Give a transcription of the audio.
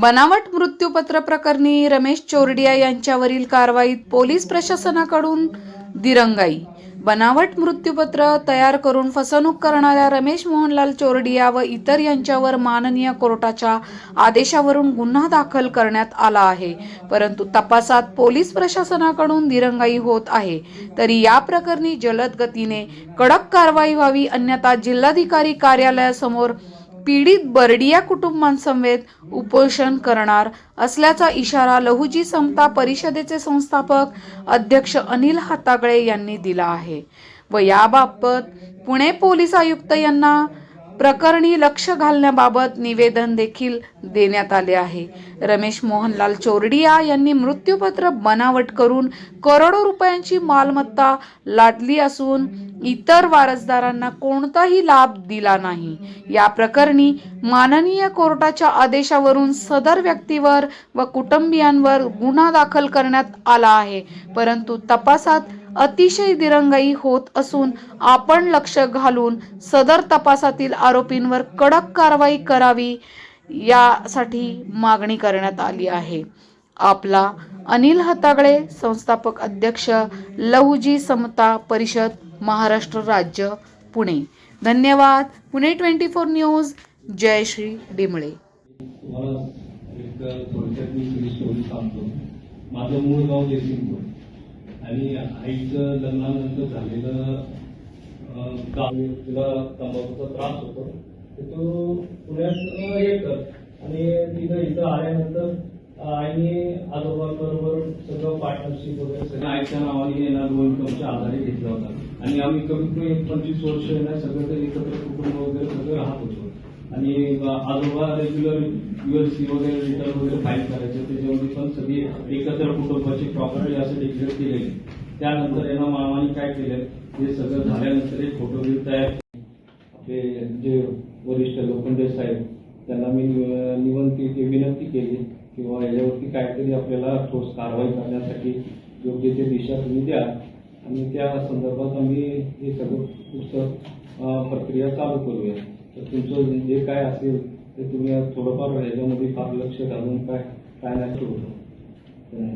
बनावट मृत्यूपत्र प्रकरणी रमेश चोरडिया यांच्यावरील कारवाईत पोलीस प्रशासनाकडून दिरंगाई। बनावट मृत्यूपत्र तयार करून फसवणूक करणाऱ्या रमेश मोहनलाल चोरडिया व इतर यांच्यावर माननीय कोर्टाच्या आदेशावरून गुन्हा दाखल करण्यात आला आहे। परंतु तपासात पोलीस प्रशासनाकडून दिरंगाई होत आहे। तरी या प्रकरणी जलद गतीने कडक कारवाई व्हावी, अन्यथा जिल्हाधिकारी कार्यालयासमोर पीडित बर्डिया कुटुंबांसमवेत उपोषण करणार असल्याचा इशारा लहुजी समता परिषदेचे संस्थापक अध्यक्ष अनिल हातागळे यांनी दिला आहे व याबाबत पुणे पोलीस आयुक्त यांना प्रकरणी लक्ष घालण्याबाबत निवेदन देखील देण्यात आले आहे। रमेश मोहनलाल चोरडिया यांनी मृत्यूपत्र बनावट करून करोडो रुपयांची मालमत्ता लादली असून इतर वारसदारांना कोणताही लाभ दिला नाही। या प्रकरणी माननीय कोर्टाच्या आदेशावरून सदर व्यक्तीवर व कुटुंबियांवर गुन्हा दाखल करण्यात आला आहे। परंतु तपासात अतिशय दिरंगाई होत असून आपण लक्ष घालून सदर तपासातील आरोपींवर कडक कारवाई करावी यासाठी मागणी करण्यात आली आहे। आपला अनिल हातागळे, संस्थापक अध्यक्ष लहुजी समता परिषद, महाराष्ट्र राज्य, पुणे। धन्यवाद। पुणे 24 न्यूज, जयश्री डिमळे। माझं मूळ गाव जयसिंगपूर आणि आईचं लग्नानंतर झालेलं गाव, तिला तंबाखूचा त्रास होतो, तर तो पुण्यात येतं आणि तिथं इथं आल्यानंतर आईने आजोबाबरोबर सगळं पार्टनरशिप वगैरे सगळं आईच्या नावाने येणार लो इन्कमच्या आधारे घेतला होता आणि आम्ही कमीत कमी 25 वर्ष येणार सगळं एकत्र कुटुंब वगैरे सगळं राहत होतो आणि आजोबा रेग्युलर ULC वगैरे रिटर्न वगैरे फाईल करायचे, त्याच्यामध्ये पण सगळी एकत्र कुटुंबाची प्रॉपर्टी असं डिक्लेअर केलेली। त्यानंतर यांना मामाने काय केलं, हे सगळं झाल्यानंतर एक फोटो तयार, आपले जे वरिष्ठ लोखंडे साहेब त्यांना मी विनंती केली किंवा याच्यावरती काहीतरी आपल्याला ठोस कारवाई करण्यासाठी योग्य ते दिशा तुम्ही द्या आणि त्या संदर्भात आम्ही हे सगळं पुढचं प्रक्रिया चालू करूया। तर तुमचं जे काय असेल ते तुम्ही थोडंफार ह्याच्यामध्ये फार लक्ष घालून काय नाही ठेवलं।